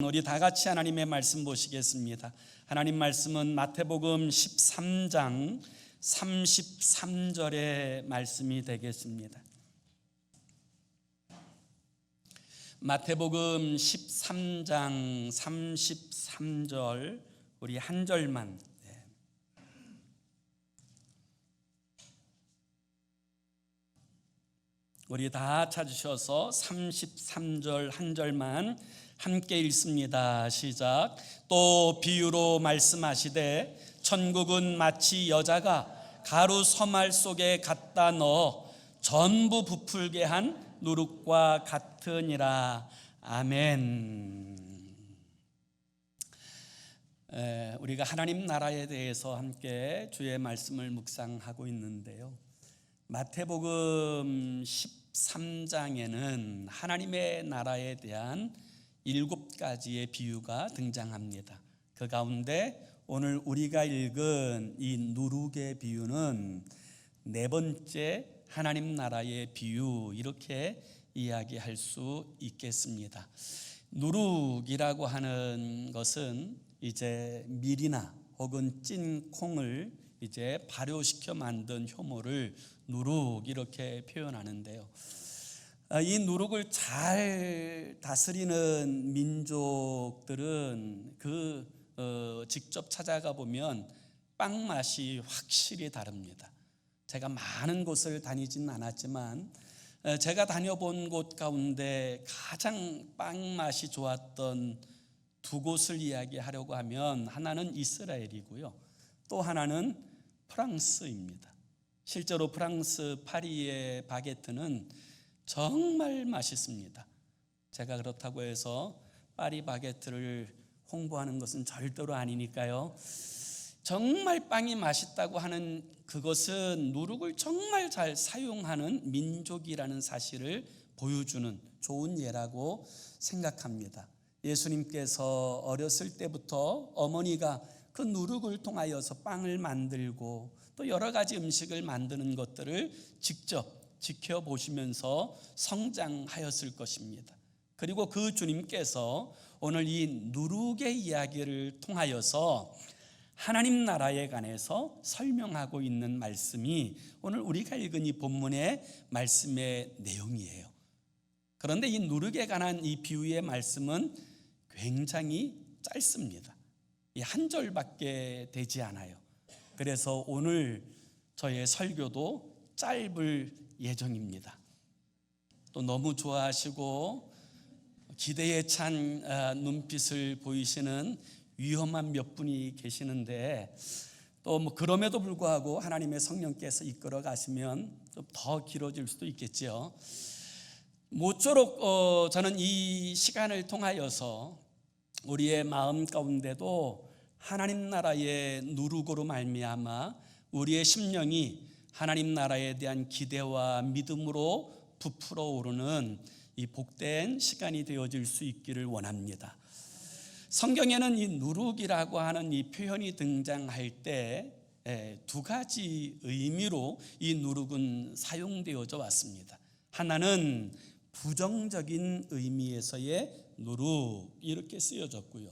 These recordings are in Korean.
우리 다 같이 하나님의 말씀 보시겠습니다. 하나님 말씀은 마태복음 13장 33절의 말씀이 되겠습니다. 마태복음 13장 33절 우리 한 절만. 우리 다 찾으셔서 33절 한 절만 함께 읽습니다. 시작. 또 비유로 말씀하시되 천국은 마치 여자가 가루 서말 속에 갖다 넣어 전부 부풀게 한 누룩과 같으니라. 아멘. 우리가 하나님 나라에 대해서 함께 주의 말씀을 묵상하고 있는데요, 마태복음 13장에는 하나님의 나라에 대한 7가지의 비유가 등장합니다. 그 가운데 오늘 우리가 읽은 이 누룩의 비유는 4번째 하나님 나라의 비유, 이렇게 이야기할 수 있겠습니다. 누룩이라고 하는 것은 이제 밀이나 혹은 찐 콩을 이제 발효시켜 만든 효모를 누룩, 이렇게 표현하는데요, 이 누룩을 잘 다스리는 민족들은 직접 찾아가 보면 빵 맛이 확실히 다릅니다. 제가 많은 곳을 다니지는 않았지만 제가 다녀본 곳 가운데 가장 빵 맛이 좋았던 2곳을 이야기하려고 하면, 하나는 이스라엘이고요, 또 하나는 프랑스입니다. 실제로 프랑스 파리의 바게트는 정말 맛있습니다. 제가 그렇다고 해서 파리 바게트를 홍보하는 것은 절대로 아니니까요, 정말 빵이 맛있다고 하는 그것은 누룩을 정말 잘 사용하는 민족이라는 사실을 보여주는 좋은 예라고 생각합니다. 예수님께서 어렸을 때부터 어머니가 그 누룩을 통하여서 빵을 만들고 또 여러 가지 음식을 만드는 것들을 직접 지켜보시면서 성장하였을 것입니다. 그리고 그 주님께서 오늘 이 누룩의 이야기를 통하여서 하나님 나라에 관해서 설명하고 있는 말씀이 오늘 우리가 읽은 이 본문의 말씀의 내용이에요. 그런데 이 누룩에 관한 이 비유의 말씀은 굉장히 짧습니다. 이 한 절밖에 되지 않아요. 그래서 오늘 저의 설교도 짧을 예정입니다. 또 너무 좋아하시고 기대에 찬 눈빛을 보이시는 위험한 몇 분이 계시는데, 또 그럼에도 불구하고 하나님의 성령께서 이끌어 가시면 좀 더 길어질 수도 있겠죠. 모쪼록 저는 이 시간을 통하여서 우리의 마음 가운데도 하나님 나라의 누룩으로 말미암아 우리의 심령이 하나님 나라에 대한 기대와 믿음으로 부풀어 오르는 이 복된 시간이 되어질 수 있기를 원합니다. 성경에는 이 누룩이라고 하는 이 표현이 등장할 때 2가지 의미로 이 누룩은 사용되어져 왔습니다. 하나는 부정적인 의미에서의 누룩, 이렇게 쓰여졌고요,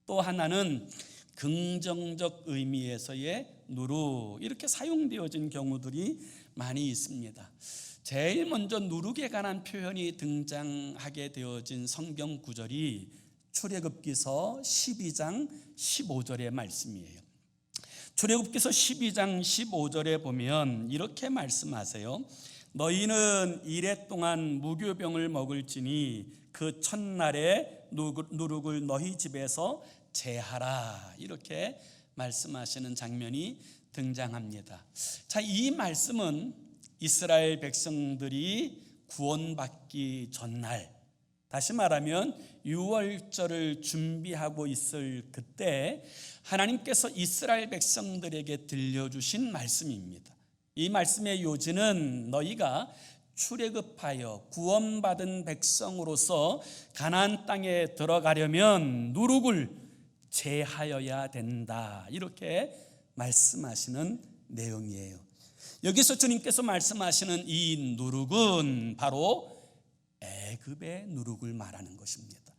또 하나는 긍정적 의미에서의 누룩, 이렇게 사용되어진 경우들이 많이 있습니다. 제일 먼저 누룩에 관한 표현이 등장하게 되어진 성경 구절이 출애굽기서 12장 15절의 말씀이에요. 출애굽기서 12장 15절에 보면 이렇게 말씀하세요. 너희는 이레 동안 무교병을 먹을지니 그 첫날에 누룩을 너희 집에서 제하라, 이렇게 말씀하시는 장면이 등장합니다. 자, 이 말씀은 이스라엘 백성들이 구원받기 전날, 다시 말하면 유월절을 준비하고 있을 그때 하나님께서 이스라엘 백성들에게 들려주신 말씀입니다. 이 말씀의 요지는 너희가 출애굽하여 구원받은 백성으로서 가나안 땅에 들어가려면 누룩을 제하여야 된다, 이렇게 말씀하시는 내용이에요. 여기서 주님께서 말씀하시는 이 누룩은 바로 애굽의 누룩을 말하는 것입니다.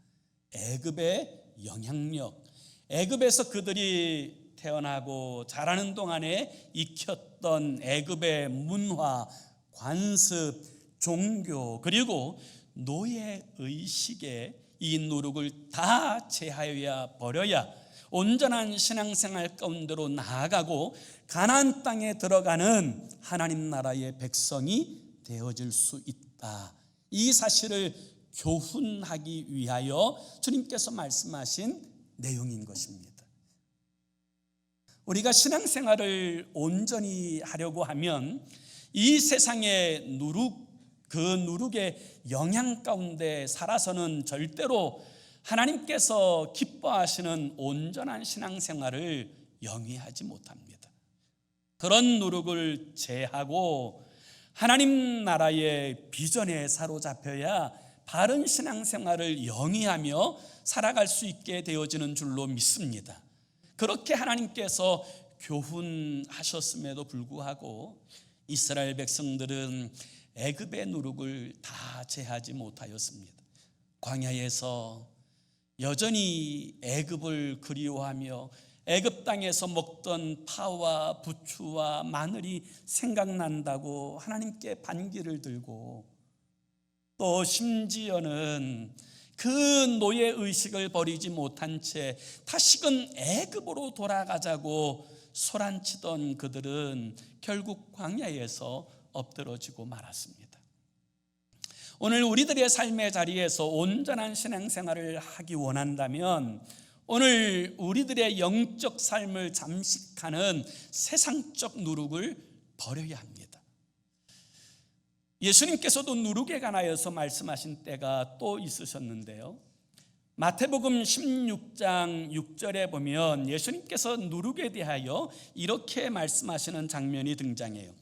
애굽의 영향력, 애굽에서 그들이 태어나고 자라는 동안에 익혔던 애굽의 문화, 관습, 종교, 그리고 노예 의식에 이 누룩을 다 제하여야 버려야 온전한 신앙생활 가운데로 나아가고 가나안 땅에 들어가는 하나님 나라의 백성이 되어질 수 있다. 이 사실을 교훈하기 위하여 주님께서 말씀하신 내용인 것입니다. 우리가 신앙생활을 온전히 하려고 하면 이 세상의 누룩, 그 누룩의 영향 가운데 살아서는 절대로 하나님께서 기뻐하시는 온전한 신앙생활을 영위하지 못합니다. 그런 누룩을 제하고 하나님 나라의 비전에 사로잡혀야 바른 신앙생활을 영위하며 살아갈 수 있게 되어지는 줄로 믿습니다. 그렇게 하나님께서 교훈하셨음에도 불구하고 이스라엘 백성들은 애굽의 누룩을 다 제하지 못하였습니다. 광야에서 여전히 애굽을 그리워하며 애굽 땅에서 먹던 파와 부추와 마늘이 생각난다고 하나님께 반기를 들고, 또 심지어는 그 노예 의식을 버리지 못한 채 다시금 애굽으로 돌아가자고 소란치던 그들은 결국 광야에서 엎드러지고 말았습니다. 오늘 우리들의 삶의 자리에서 온전한 신앙생활을 하기 원한다면 오늘 우리들의 영적 삶을 잠식하는 세상적 누룩을 버려야 합니다. 예수님께서도 누룩에 관하여서 말씀하신 때가 또 있으셨는데요. 마태복음 16장 6절에 보면 예수님께서 누룩에 대하여 이렇게 말씀하시는 장면이 등장해요.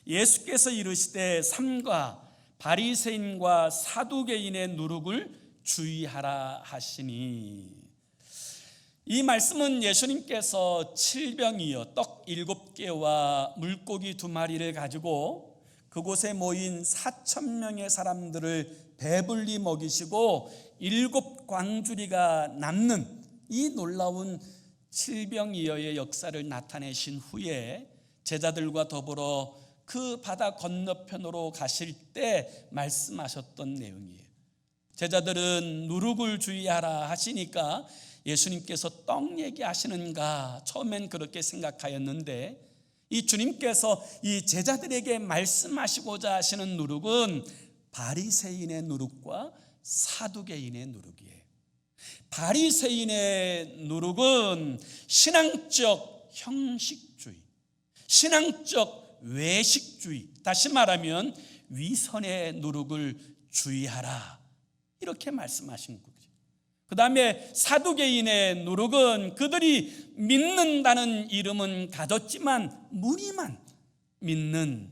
예수께서 이르시되 삼가 바리새인과 사두개인의 누룩을 주의하라 하시니, 이 말씀은 예수님께서 칠병이요 떡 7개와 물고기 2마리를 가지고 그곳에 모인 4,000명의 사람들을 배불리 먹이시고 7광주리가 남는 이 놀라운 칠병이어의 역사를 나타내신 후에 제자들과 더불어 그 바다 건너편으로 가실 때 말씀하셨던 내용이에요. 제자들은 누룩을 주의하라 하시니까 예수님께서 떡 얘기하시는가 처음엔 그렇게 생각하였는데, 이 주님께서 이 제자들에게 말씀하시고자 하시는 누룩은 바리새인의 누룩과 사두개인의 누룩이에요. 바리새인의 누룩은 신앙적 형식주의, 신앙적 외식주의, 다시 말하면 위선의 누룩을 주의하라, 이렇게 말씀하신 거죠. 그 다음에 사두개인의 누룩은 그들이 믿는다는 이름은 가졌지만 무리만 믿는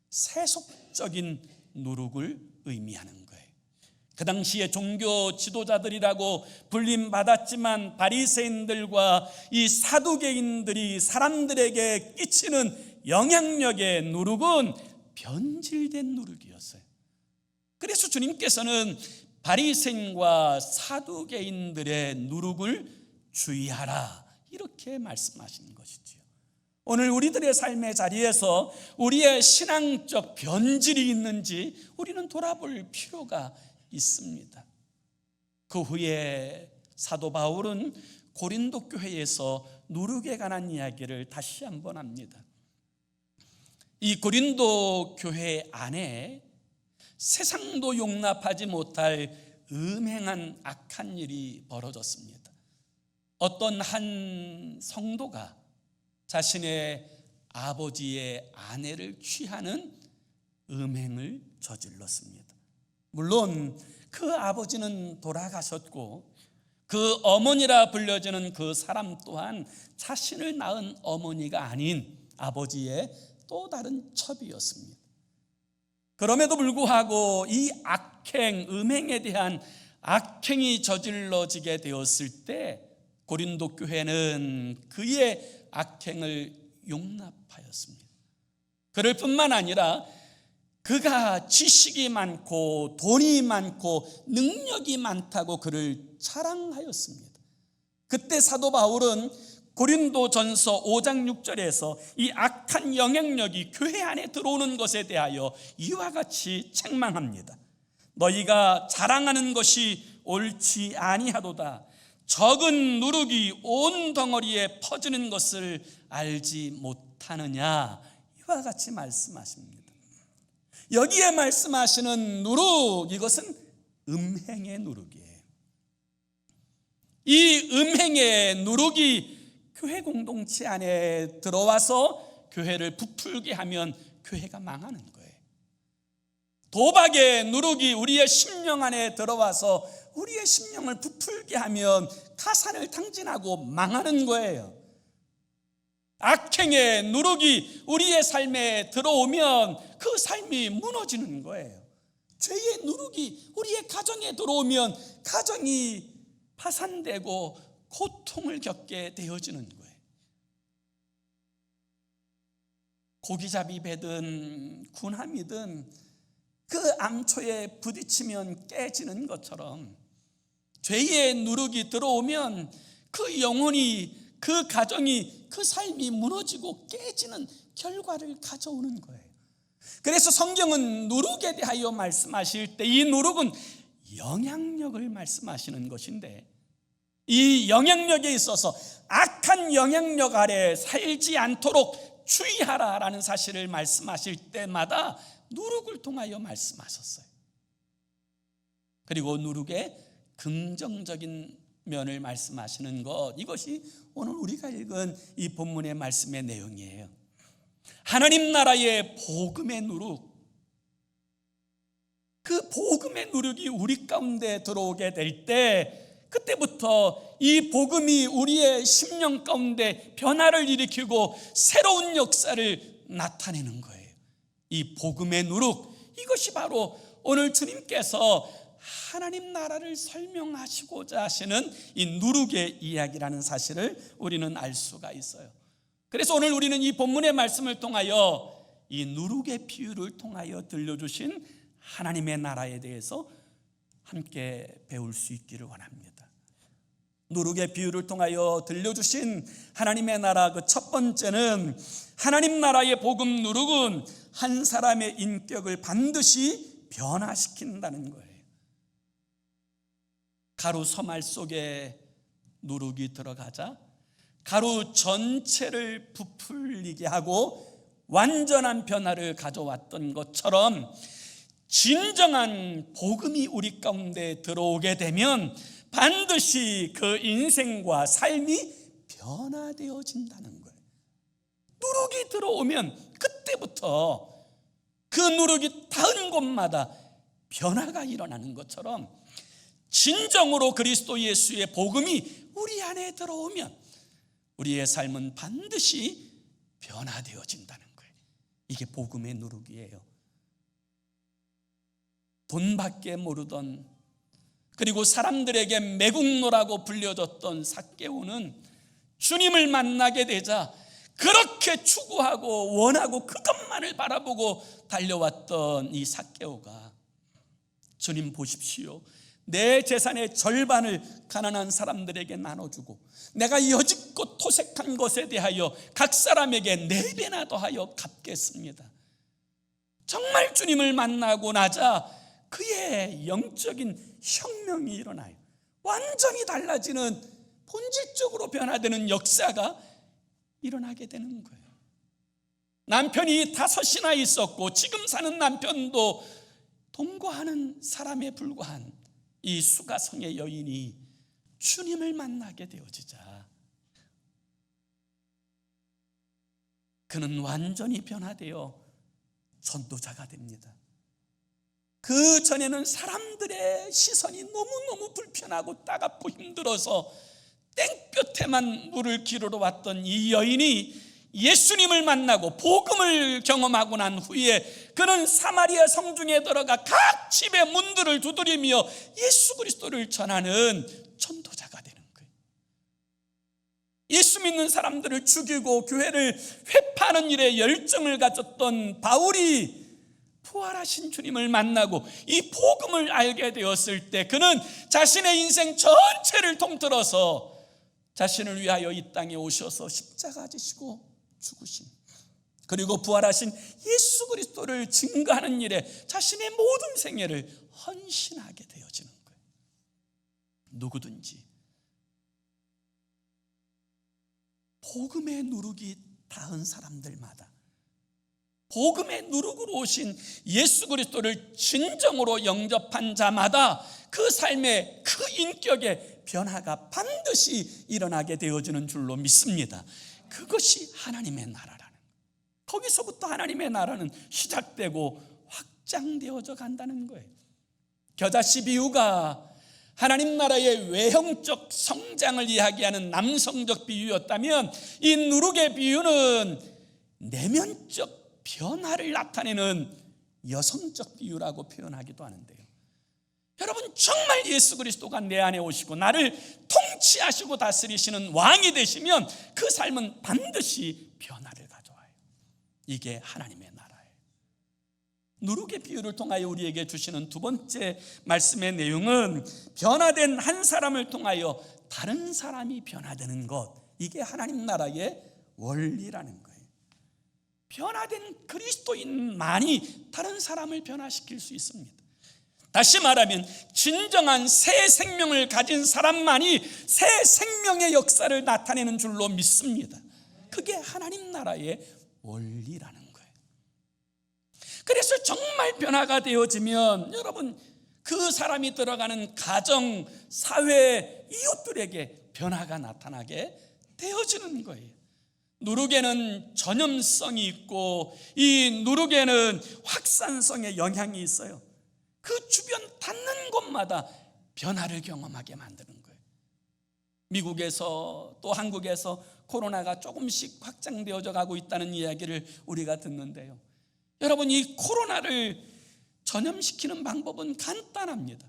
세속적인 누룩을 의미하는 거예요. 그 당시에 종교 지도자들이라고 불림받았지만 바리새인들과 이 사두개인들이 사람들에게 끼치는 영향력의 누룩은 변질된 누룩이었어요. 그래서 주님께서는 바리새인과 사두개인들의 누룩을 주의하라, 이렇게 말씀하시는 것이지요. 오늘 우리들의 삶의 자리에서 우리의 신앙적 변질이 있는지 우리는 돌아볼 필요가 있습니다. 그 후에 사도 바울은 고린도 교회에서 누룩에 관한 이야기를 다시 한번 합니다. 이 고린도 교회 안에 세상도 용납하지 못할 음행한 악한 일이 벌어졌습니다. 어떤 한 성도가 자신의 아버지의 아내를 취하는 음행을 저질렀습니다. 물론 그 아버지는 돌아가셨고 그 어머니라 불려지는 그 사람 또한 자신을 낳은 어머니가 아닌 아버지의 또 다른 첩이었습니다. 그럼에도 불구하고 이 악행, 음행에 대한 악행이 저질러지게 되었을 때 고린도 교회는 그의 악행을 용납하였습니다. 그럴 뿐만 아니라 그가 지식이 많고 돈이 많고 능력이 많다고 그를 자랑하였습니다. 그때 사도 바울은 고린도전서 5장 6절에서 이 악한 영향력이 교회 안에 들어오는 것에 대하여 이와 같이 책망합니다. 너희가 자랑하는 것이 옳지 아니하도다. 적은 누룩이 온 덩어리에 퍼지는 것을 알지 못하느냐. 이와 같이 말씀하십니다. 여기에 말씀하시는 누룩, 이것은 음행의 누룩이에요. 이 음행의 누룩이 교회 공동체 안에 들어와서 교회를 부풀게 하면 교회가 망하는 거예요. 도박의 누룩이 우리의 심령 안에 들어와서 우리의 심령을 부풀게 하면 가산을 탕진하고 망하는 거예요. 악행의 누룩이 우리의 삶에 들어오면 그 삶이 무너지는 거예요. 죄의 누룩이 우리의 가정에 들어오면 가정이 파산되고 고통을 겪게 되어지는 거예요. 고기잡이 배든 군함이든 그 암초에 부딪히면 깨지는 것처럼 죄의 누룩이 들어오면 그 영혼이, 그 가정이, 그 삶이 무너지고 깨지는 결과를 가져오는 거예요. 그래서 성경은 누룩에 대하여 말씀하실 때 이 누룩은 영향력을 말씀하시는 것인데, 이 영향력에 있어서 악한 영향력 아래 살지 않도록 주의하라라는 사실을 말씀하실 때마다 누룩을 통하여 말씀하셨어요. 그리고 누룩의 긍정적인 면을 말씀하시는 것, 이것이 오늘 우리가 읽은 이 본문의 말씀의 내용이에요. 하나님 나라의 복음의 누룩, 그 복음의 누룩이 우리 가운데 들어오게 될 때, 그때부터 이 복음이 우리의 심령 가운데 변화를 일으키고 새로운 역사를 나타내는 거예요. 이 복음의 누룩, 이것이 바로 오늘 주님께서 하나님 나라를 설명하시고자 하시는 이 누룩의 이야기라는 사실을 우리는 알 수가 있어요. 그래서 오늘 우리는 이 본문의 말씀을 통하여 이 누룩의 비유를 통하여 들려주신 하나님의 나라에 대해서 함께 배울 수 있기를 원합니다. 누룩의 비유를 통하여 들려주신 하나님의 나라, 그 첫 번째는 하나님 나라의 복음 누룩은 한 사람의 인격을 반드시 변화시킨다는 거예요. 가루 서말 속에 누룩이 들어가자 가루 전체를 부풀리게 하고 완전한 변화를 가져왔던 것처럼, 진정한 복음이 우리 가운데 들어오게 되면 반드시 그 인생과 삶이 변화되어진다는 거예요. 누룩이 들어오면 그때부터 그 누룩이 닿은 곳마다 변화가 일어나는 것처럼, 진정으로 그리스도 예수의 복음이 우리 안에 들어오면 우리의 삶은 반드시 변화되어진다는 거예요. 이게 복음의 누룩이에요. 돈밖에 모르던, 그리고 사람들에게 매국노라고 불려졌던 삭개오는 주님을 만나게 되자 그렇게 추구하고 원하고 그것만을 바라보고 달려왔던 이 삭개오가, 주님 보십시오, 내 재산의 절반을 가난한 사람들에게 나눠주고 내가 여짓고 토색한 것에 대하여 각 사람에게 4배나 더하여 갚겠습니다. 정말 주님을 만나고 나자 그의 영적인 혁명이 일어나요. 완전히 달라지는, 본질적으로 변화되는 역사가 일어나게 되는 거예요. 남편이 5이나 있었고 지금 사는 남편도 동거하는 사람에 불과한 이 수가성의 여인이 주님을 만나게 되어지자 그는 완전히 변화되어 전도자가 됩니다. 그 전에는 사람들의 시선이 너무너무 불편하고 따갑고 힘들어서 땡볕에만 물을 기르러 왔던 이 여인이 예수님을 만나고 복음을 경험하고 난 후에 그는 사마리아 성중에 들어가 각 집의 문들을 두드리며 예수 그리스도를 전하는 전도자가 되는 거예요. 예수 믿는 사람들을 죽이고 교회를 회파하는 일에 열정을 가졌던 바울이 부활하신 주님을 만나고 이 복음을 알게 되었을 때 그는 자신의 인생 전체를 통틀어서 자신을 위하여 이 땅에 오셔서 십자가 지시고 죽으신, 그리고 부활하신 예수 그리스도를 증거하는 일에 자신의 모든 생애를 헌신하게 되어지는 거예요. 누구든지 복음의 누룩이 닿은 사람들마다, 복음의 누룩으로 오신 예수 그리스도를 진정으로 영접한 자마다 그 삶의 그 인격의 변화가 반드시 일어나게 되어지는 줄로 믿습니다. 그것이 하나님의 나라라는, 거기서부터 하나님의 나라는 시작되고 확장되어져 간다는 거예요. 겨자씨 비유가 하나님 나라의 외형적 성장을 이야기하는 남성적 비유였다면, 이 누룩의 비유는 내면적 변화를 나타내는 여성적 비유라고 표현하기도 하는데요. 여러분, 정말 예수 그리스도가 내 안에 오시고 나를 통치하시고 다스리시는 왕이 되시면 그 삶은 반드시 변화를 가져와요. 이게 하나님의 나라예요. 누룩의 비유를 통하여 우리에게 주시는 두 번째 말씀의 내용은 변화된 한 사람을 통하여 다른 사람이 변화되는 것, 이게 하나님 나라의 원리라는 거예요. 변화된 그리스도인만이 다른 사람을 변화시킬 수 있습니다. 다시 말하면 진정한 새 생명을 가진 사람만이 새 생명의 역사를 나타내는 줄로 믿습니다. 그게 하나님 나라의 원리라는 거예요. 그래서 정말 변화가 되어지면 여러분, 그 사람이 들어가는 가정, 사회, 이웃들에게 변화가 나타나게 되어지는 거예요. 누룩에는 전염성이 있고 이 누룩에는 확산성의 영향이 있어요. 그 주변 닿는 곳마다 변화를 경험하게 만드는 거예요. 미국에서 또 한국에서 코로나가 조금씩 확장되어져 가고 있다는 이야기를 우리가 듣는데요. 여러분, 이 코로나를 전염시키는 방법은 간단합니다.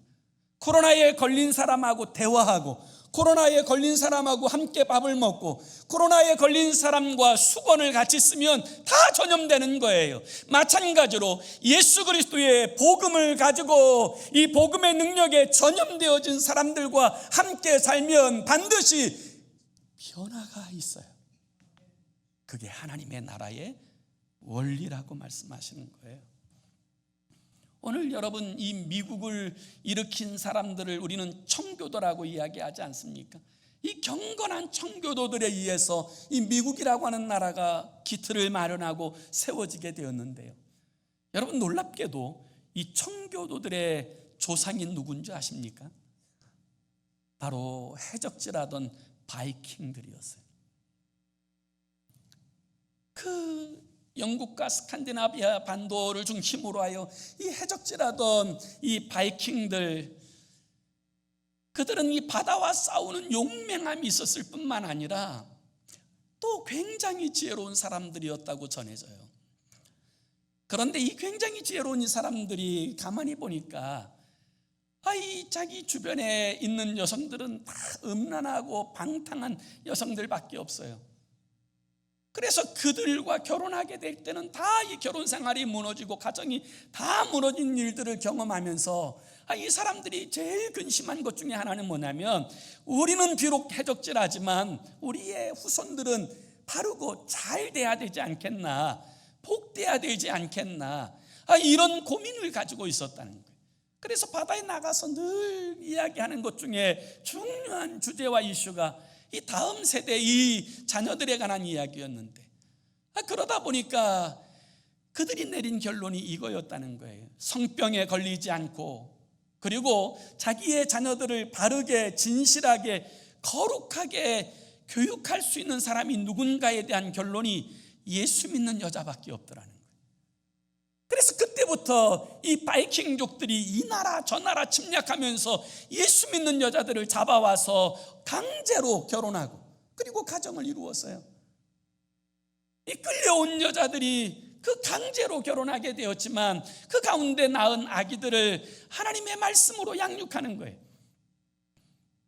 코로나에 걸린 사람하고 대화하고, 코로나에 걸린 사람하고 함께 밥을 먹고, 코로나에 걸린 사람과 수건을 같이 쓰면 다 전염되는 거예요. 마찬가지로 예수 그리스도의 복음을 가지고 이 복음의 능력에 전염되어진 사람들과 함께 살면 반드시 변화가 있어요. 그게 하나님의 나라의 원리라고 말씀하시는 거예요. 오늘 여러분, 이 미국을 일으킨 사람들을 우리는 청교도라고 이야기하지 않습니까? 이 경건한 청교도들에 의해서 이 미국이라고 하는 나라가 기틀을 마련하고 세워지게 되었는데요. 여러분, 놀랍게도 이 청교도들의 조상이 누군지 아십니까? 바로 해적질하던 바이킹들이었어요. 그 영국과 스칸디나비아 반도를 중심으로 하여 이 해적질하던 이 바이킹들, 그들은 이 바다와 싸우는 용맹함이 있었을 뿐만 아니라 또 굉장히 지혜로운 사람들이었다고 전해져요. 그런데 이 굉장히 지혜로운 이 사람들이 가만히 보니까 이 자기 주변에 있는 여성들은 다 음란하고 방탕한 여성들밖에 없어요. 그래서 그들과 결혼하게 될 때는 다 이 결혼 생활이 무너지고 가정이 다 무너진 일들을 경험하면서 이 사람들이 제일 근심한 것 중에 하나는 뭐냐면, 우리는 비록 해적질하지만 우리의 후손들은 바르고 잘 돼야 되지 않겠나, 복돼야 되지 않겠나, 이런 고민을 가지고 있었다는 거예요. 그래서 바다에 나가서 늘 이야기하는 것 중에 중요한 주제와 이슈가 이 다음 세대 이 자녀들에 관한 이야기였는데, 그러다 보니까 그들이 내린 결론이 이거였다는 거예요. 성병에 걸리지 않고, 그리고 자기의 자녀들을 바르게, 진실하게, 거룩하게 교육할 수 있는 사람이 누군가에 대한 결론이 예수 믿는 여자밖에 없더라는 거예요. 그래서 그때부터 이 바이킹족들이 이 나라 저 나라 침략하면서 예수 믿는 여자들을 잡아와서 강제로 결혼하고 그리고 가정을 이루었어요. 이 끌려온 여자들이 그 강제로 결혼하게 되었지만 그 가운데 낳은 아기들을 하나님의 말씀으로 양육하는 거예요.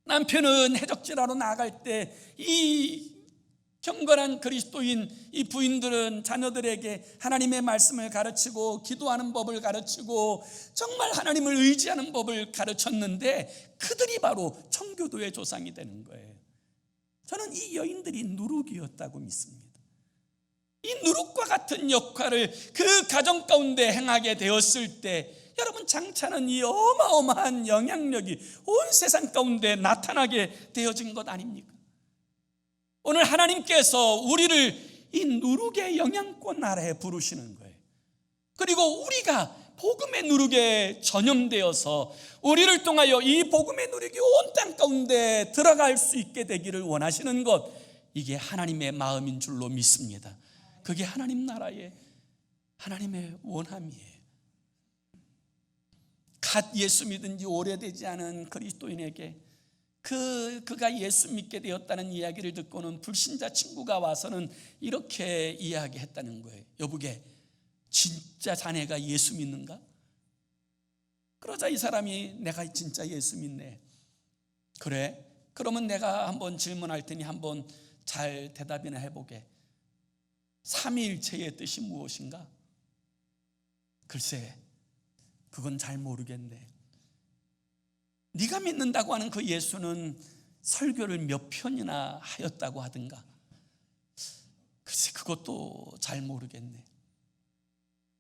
남편은 해적질하러 나갈 때 이 경건한 그리스도인 이 부인들은 자녀들에게 하나님의 말씀을 가르치고 기도하는 법을 가르치고 정말 하나님을 의지하는 법을 가르쳤는데 그들이 바로 청교도의 조상이 되는 거예요. 저는 이 여인들이 누룩이었다고 믿습니다. 이 누룩과 같은 역할을 그 가정 가운데 행하게 되었을 때 여러분, 장차는 이 어마어마한 영향력이 온 세상 가운데 나타나게 되어진 것 아닙니까? 오늘 하나님께서 우리를 이 누룩의 영향권 아래에 부르시는 거예요. 그리고 우리가 복음의 누룩에 전염되어서 우리를 통하여 이 복음의 누룩이 온 땅 가운데 들어갈 수 있게 되기를 원하시는 것, 이게 하나님의 마음인 줄로 믿습니다. 그게 하나님 나라의 하나님의 원함이에요. 갓 예수 믿은 지 오래되지 않은 그리스도인에게 그가 예수 믿게 되었다는 이야기를 듣고는 불신자 친구가 와서는 이렇게 이야기했다는 거예요. 여보게, 진짜 자네가 예수 믿는가? 그러자 이 사람이 내가 진짜 예수 믿네. 그래? 그러면 내가 한번 질문할 테니 한번 잘 대답이나 해보게. 삼위일체의 뜻이 무엇인가? 글쎄, 그건 잘 모르겠네. 네가 믿는다고 하는 그 예수는 설교를 몇 편이나 하였다고 하든가? 글쎄, 그것도 잘 모르겠네.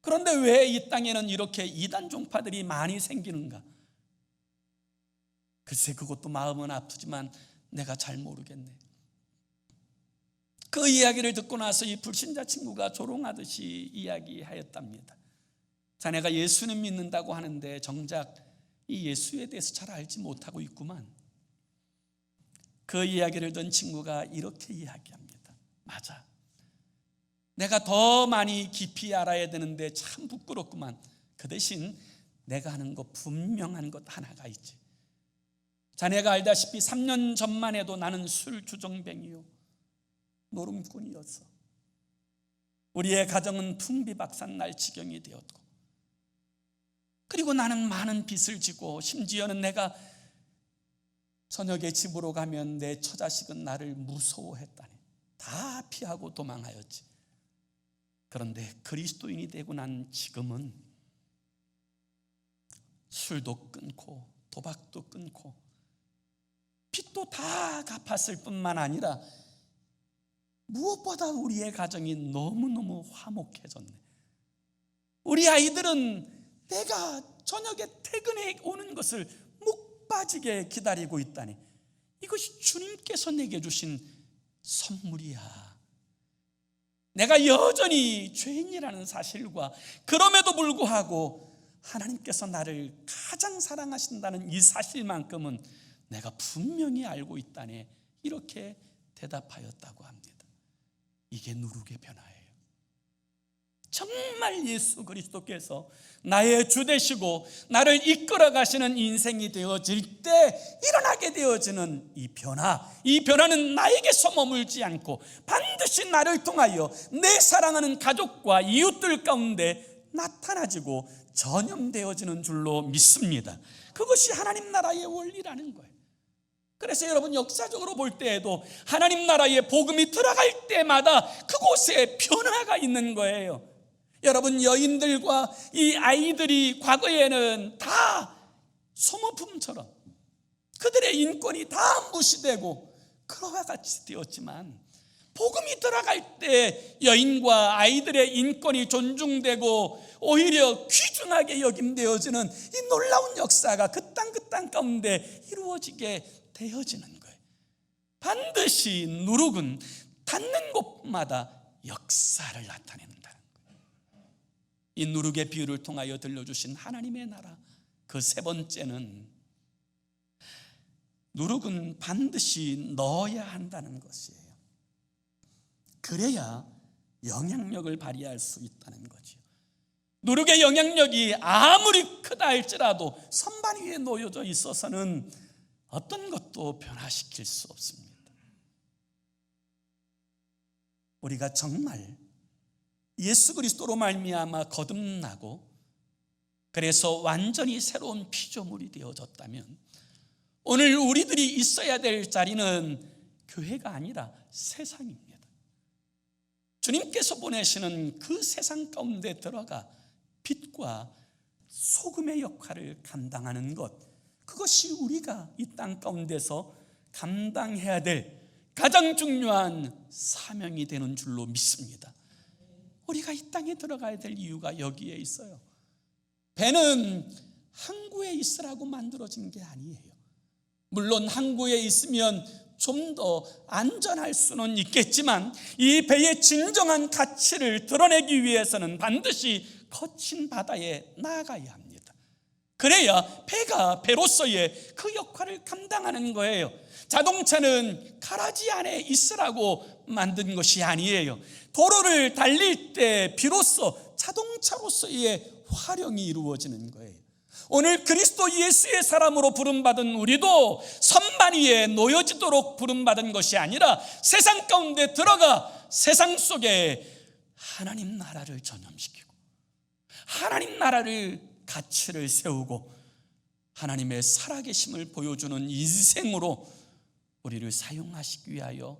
그런데 왜 이 땅에는 이렇게 이단 종파들이 많이 생기는가? 글쎄, 그것도 마음은 아프지만 내가 잘 모르겠네. 그 이야기를 듣고 나서 이 불신자 친구가 조롱하듯이 이야기하였답니다. 자네가 예수는 믿는다고 하는데 정작 이 예수에 대해서 잘 알지 못하고 있구만. 그 이야기를 듣는 친구가 이렇게 이야기합니다. 맞아, 내가 더 많이 깊이 알아야 되는데 참 부끄럽구만. 그 대신 내가 하는 거 분명한 것 하나가 있지. 자네가 알다시피 3년 전만 해도 나는 술 주정뱅이요, 노름꾼이었어. 우리의 가정은 풍비박산 날 지경이 되었고, 그리고 나는 많은 빚을 지고 심지어는 내가 저녁에 집으로 가면 내 처자식은 나를 무서워했다니 다 피하고 도망하였지. 그런데 그리스도인이 되고 난 지금은 술도 끊고 도박도 끊고 빚도 다 갚았을 뿐만 아니라 무엇보다 우리의 가정이 너무너무 화목해졌네. 우리 아이들은 내가 저녁에 퇴근해 오는 것을 목 빠지게 기다리고 있다니, 이것이 주님께서 내게 주신 선물이야. 내가 여전히 죄인이라는 사실과 그럼에도 불구하고 하나님께서 나를 가장 사랑하신다는 이 사실만큼은 내가 분명히 알고 있다네. 이렇게 대답하였다고 합니다. 이게 누룩의 변화예요. 정말 예수 그리스도께서 나의 주 되시고 나를 이끌어 가시는 인생이 되어질 때 일어나게 되어지는 이 변화는 나에게서 머물지 않고 반드시 나를 통하여 내 사랑하는 가족과 이웃들 가운데 나타나지고 전염되어지는 줄로 믿습니다. 그것이 하나님 나라의 원리라는 거예요. 그래서 여러분, 역사적으로 볼 때에도 하나님 나라의 복음이 들어갈 때마다 그곳에 변화가 있는 거예요. 여러분, 여인들과 이 아이들이 과거에는 다 소모품처럼 그들의 인권이 다 무시되고 그와 같이 되었지만, 복음이 들어갈 때 여인과 아이들의 인권이 존중되고 오히려 귀중하게 여김되어지는 이 놀라운 역사가 그 땅 가운데 이루어지게 되어지는 거예요. 반드시 누룩은 닿는 곳마다 역사를 나타낸다는 거예요. 이 누룩의 비유를 통하여 들려주신 하나님의 나라, 그 세 번째는 누룩은 반드시 넣어야 한다는 것이에요. 그래야 영향력을 발휘할 수 있다는 거죠. 누룩의 영향력이 아무리 크다 할지라도 선반 위에 놓여져 있어서는 어떤 것도 변화시킬 수 없습니다. 우리가 정말 예수 그리스도로 말미암아 거듭나고 그래서 완전히 새로운 피조물이 되어졌다면, 오늘 우리들이 있어야 될 자리는 교회가 아니라 세상입니다. 주님께서 보내시는 그 세상 가운데 들어가 빛과 소금의 역할을 감당하는 것, 그것이 우리가 이 땅 가운데서 감당해야 될 가장 중요한 사명이 되는 줄로 믿습니다. 우리가 이 땅에 들어가야 될 이유가 여기에 있어요. 배는 항구에 있으라고 만들어진 게 아니에요. 물론 항구에 있으면 좀 더 안전할 수는 있겠지만 이 배의 진정한 가치를 드러내기 위해서는 반드시 거친 바다에 나아가야 합니다. 그래야 배가 배로서의 그 역할을 감당하는 거예요. 자동차는 가라지 안에 있으라고 만든 것이 아니에요. 도로를 달릴 때 비로소 자동차로서의 활용이 이루어지는 거예요. 오늘 그리스도 예수의 사람으로 부름받은 우리도 선반 위에 놓여지도록 부름받은 것이 아니라 세상 가운데 들어가 세상 속에 하나님 나라를 전염시키고 하나님 나라를 가치를 세우고 하나님의 살아계심을 보여주는 인생으로 우리를 사용하시기 위하여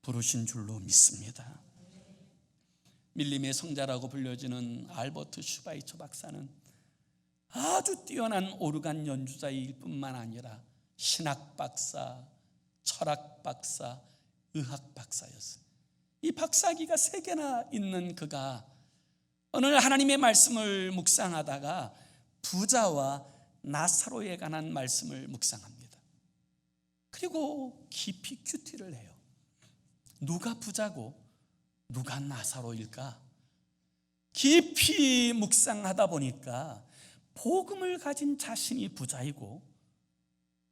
부르신 줄로 믿습니다. 밀림의 성자라고 불려지는 알버트 슈바이처 박사는 아주 뛰어난 오르간 연주자일 뿐만 아니라 신학 박사, 철학 박사, 의학 박사였어요. 이 박사학위가 3개나 있는 그가 오늘 하나님의 말씀을 묵상하다가 부자와 나사로에 관한 말씀을 묵상합니다. 그리고 깊이 큐티를 해요. 누가 부자고 누가 나사로일까? 깊이 묵상하다 보니까 복음을 가진 자신이 부자이고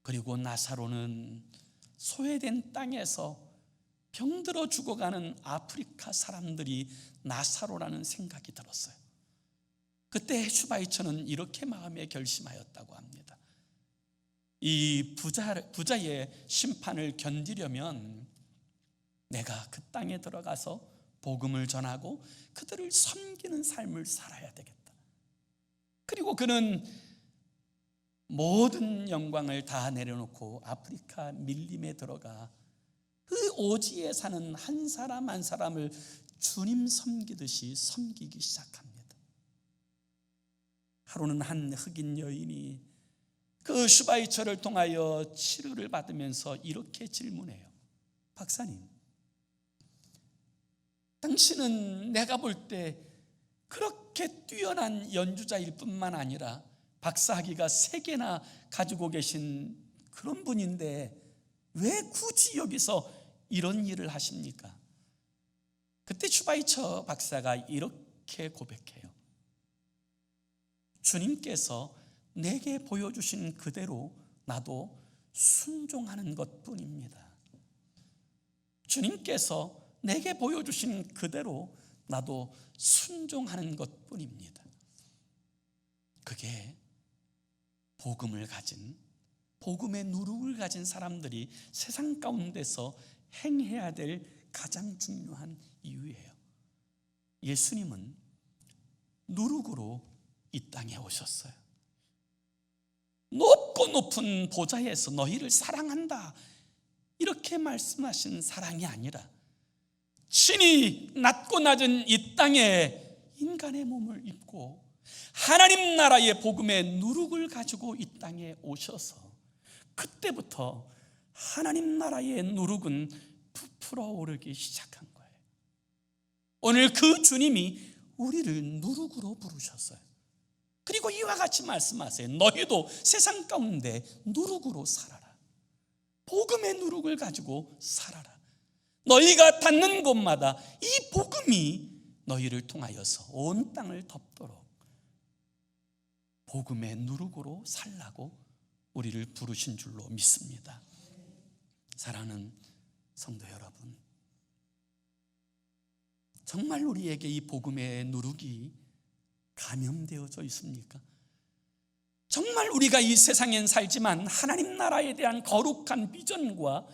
그리고 나사로는 소외된 땅에서 병들어 죽어가는 아프리카 사람들이 나사로라는 생각이 들었어요. 그때 슈바이처는 이렇게 마음에 결심하였다고 합니다. 이 부자의 심판을 견디려면 내가 그 땅에 들어가서 복음을 전하고 그들을 섬기는 삶을 살아야 되겠다. 그리고 그는 모든 영광을 다 내려놓고 아프리카 밀림에 들어가 그 오지에 사는 한 사람 한 사람을 주님 섬기듯이 섬기기 시작합니다. 하루는 한 흑인 여인이 그 슈바이처를 통하여 치료를 받으면서 이렇게 질문해요. 박사님, 당신은 내가 볼 때 그렇게 뛰어난 연주자일 뿐만 아니라 박사학위가 3개나 가지고 계신 그런 분인데 왜 굳이 여기서 이런 일을 하십니까? 그때 슈바이처 박사가 이렇게 고백해요. 주님께서 내게 보여주신 그대로 나도 순종하는 것뿐입니다. 주님께서 내게 보여주신 그대로 나도 순종하는 것뿐입니다. 그게 복음을 가진, 복음의 누룩을 가진 사람들이 세상 가운데서 행해야 될 가장 중요한 이유예요. 예수님은 누룩으로 이 땅에 오셨어요. 높고 높은 보좌에서 너희를 사랑한다 이렇게 말씀하신 사랑이 아니라 친히 낮고 낮은 이 땅에 인간의 몸을 입고 하나님 나라의 복음의 누룩을 가지고 이 땅에 오셔서 그때부터 하나님 나라의 누룩은 부풀어 오르기 시작한 거예요. 오늘 그 주님이 우리를 누룩으로 부르셨어요. 그리고 이와 같이 말씀하세요. 너희도 세상 가운데 누룩으로 살아라. 복음의 누룩을 가지고 살아라. 너희가 닿는 곳마다 이 복음이 너희를 통하여서 온 땅을 덮도록 복음의 누룩으로 살라고 우리를 부르신 줄로 믿습니다. 사랑하는 성도 여러분, 정말 우리에게 이 복음의 누룩이 감염되어져 있습니까? 정말 우리가 이 세상엔 살지만 하나님 나라에 대한 거룩한 비전과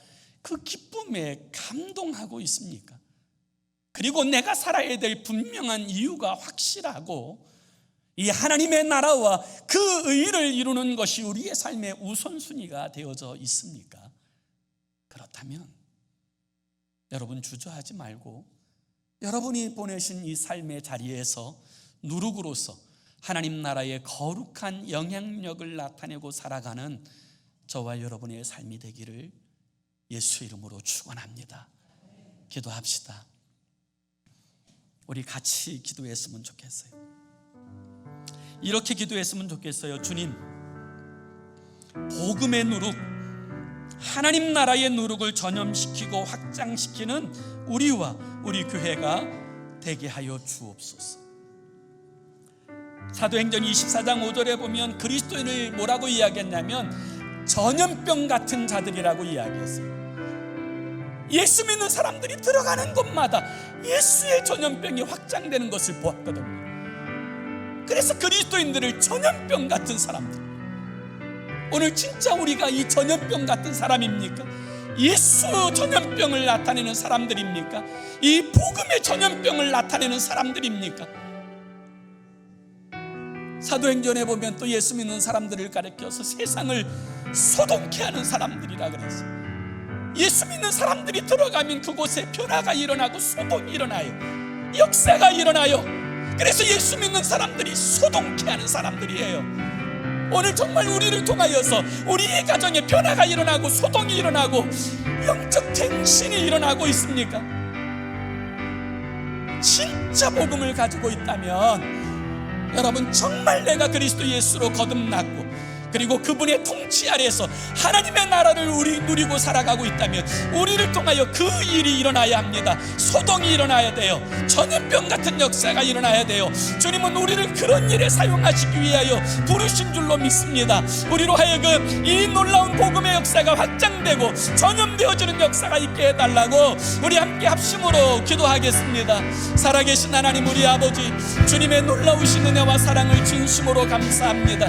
그 기쁨에 감동하고 있습니까? 그리고 내가 살아야 될 분명한 이유가 확실하고 이 하나님의 나라와 그 의를 이루는 것이 우리의 삶의 우선순위가 되어져 있습니까? 그렇다면 여러분 주저하지 말고 여러분이 보내신 이 삶의 자리에서 누룩으로서 하나님 나라의 거룩한 영향력을 나타내고 살아가는 저와 여러분의 삶이 되기를 예수 이름으로 축원합니다. 기도합시다. 우리 같이 기도했으면 좋겠어요. 이렇게 기도했으면 좋겠어요. 주님, 복음의 누룩, 하나님 나라의 누룩을 전염시키고 확장시키는 우리와 우리 교회가 되게 하여 주옵소서. 사도행전 24장 5절에 보면 그리스도인을 뭐라고 이야기했냐면 전염병 같은 자들이라고 이야기했어요. 예수 믿는 사람들이 들어가는 곳마다 예수의 전염병이 확장되는 것을 보았거든요. 그래서 그리스도인들을 전염병 같은 사람들, 오늘 진짜 우리가 이 전염병 같은 사람입니까? 예수 전염병을 나타내는 사람들입니까? 이 복음의 전염병을 나타내는 사람들입니까? 사도행전에 보면 또 예수 믿는 사람들을 가리켜서 세상을 소동케 하는 사람들이라 그랬어요. 예수 믿는 사람들이 들어가면 그곳에 변화가 일어나고 소동이 일어나요. 역사가 일어나요. 그래서 예수 믿는 사람들이 소동케 하는 사람들이에요. 오늘 정말 우리를 통하여서 우리의 가정에 변화가 일어나고 소동이 일어나고 영적 갱신이 일어나고 있습니까? 진짜 복음을 가지고 있다면 여러분, 정말 내가 그리스도 예수로 거듭났고 그리고 그분의 통치 아래에서 하나님의 나라를 우리 누리고 살아가고 있다면 우리를 통하여 그 일이 일어나야 합니다. 소동이 일어나야 돼요. 전염병 같은 역사가 일어나야 돼요. 주님은 우리를 그런 일에 사용하시기 위하여 부르신 줄로 믿습니다. 우리로 하여금 이 놀라운 복음의 역사가 확장되고 전염되어지는 역사가 있게 해달라고 우리 함께 합심으로 기도하겠습니다. 살아계신 하나님 우리 아버지, 주님의 놀라우신 은혜와 사랑을 진심으로 감사합니다.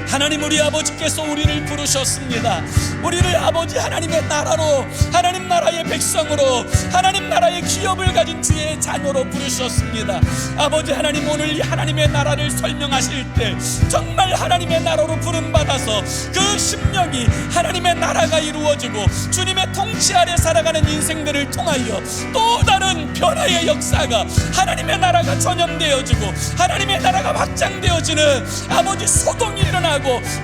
하나님, 우리 아버지께서 우리를 부르셨습니다. 우리를 아버지 하나님의 나라로, 하나님 나라의 백성으로, 하나님 나라의 기업을 가진 주의 자녀로 부르셨습니다. 아버지 하나님, 오늘 이 하나님의 나라를 설명하실 때 정말 하나님의 나라로 부름받아서 그 심령이 하나님의 나라가 이루어지고 주님의 통치 아래 살아가는 인생들을 통하여 또 다른 변화의 역사가, 하나님의 나라가 전염되어지고 하나님의 나라가 확장되어지는 아버지 소동이 일어나고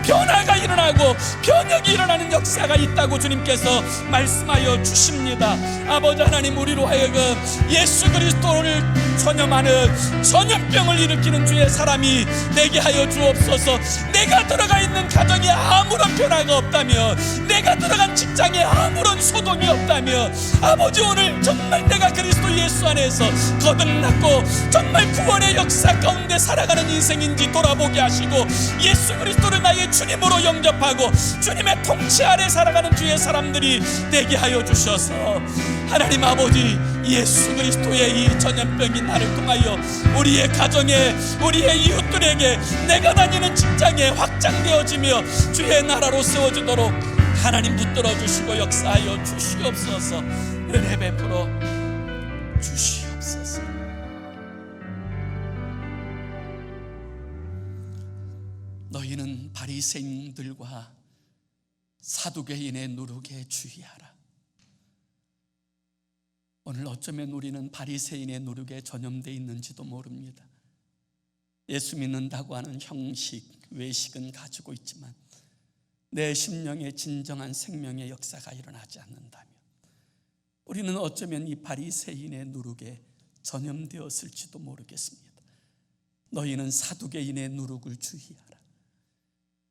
변화가 일어나고 변혁이 일어나는 역사가 있다고 주님께서 말씀하여 주십니다. 아버지 하나님, 우리로 하여금 예수 그리스도를 전염하는 전염병을 일으키는 주의 사람이 되게 하여 주옵소서. 내가 들어가 있는 가정에 아무런 변화가 없다면, 내가 들어간 직장에 아무런 소동이 없다면, 아버지 오늘 정말 내가 그리스도 예수 안에서 거듭났고 정말 구원의 역사 가운데 살아가는 인생인지 돌아보게 하시고 예수 그리스도를 나의 주님으로 영접하고 주님의 통치 아래 살아가는 주의 사람들이 되게 하여 주셔서, 하나님 아버지, 예수 그리스도의 이 전염병이 나를 통하여 우리의 가정에, 우리의 이웃들에게, 내가 다니는 직장에 확장되어지며 주의 나라로 세워지도록 하나님 붙들어 주시고 역사하여 주시옵소서. 은혜 베풀어 주시옵소서. 너희는 바리새인들과 사두개인의 누룩에 주의하라. 오늘 어쩌면 우리는 바리새인의 누룩에 전염되어 있는지도 모릅니다. 예수 믿는다고 하는 형식, 외식은 가지고 있지만 내 심령에 진정한 생명의 역사가 일어나지 않는다면 우리는 어쩌면 이 바리새인의 누룩에 전염되었을지도 모르겠습니다. 너희는 사두개인의 누룩을 주의하라.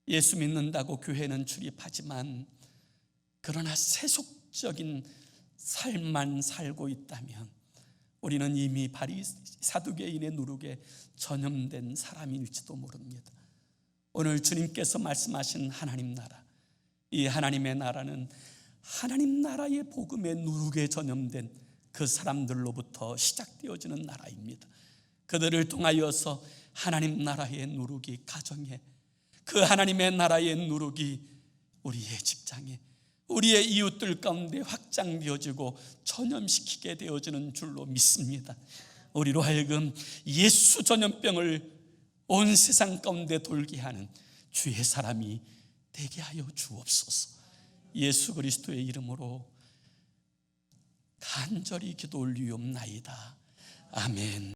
예수 믿는다고 교회는 출입하지만 그러나 세속적인 삶만 살고 있다면 우리는 이미 사두개인의 누룩에 전염된 사람일지도 모릅니다. 오늘 주님께서 말씀하신 하나님 나라, 이 하나님의 나라는 하나님 나라의 복음의 누룩에 전염된 그 사람들로부터 시작되어지는 나라입니다. 그들을 통하여서 하나님 나라의 누룩이 가정에, 그 하나님의 나라의 누룩이 우리의 직장에, 우리의 이웃들 가운데 확장되어지고 전염시키게 되어지는 줄로 믿습니다. 우리로 하여금 예수 전염병을 온 세상 가운데 돌게 하는 주의 사람이 되게 하여 주옵소서. 예수 그리스도의 이름으로 간절히 기도 올리옵나이다. 아멘.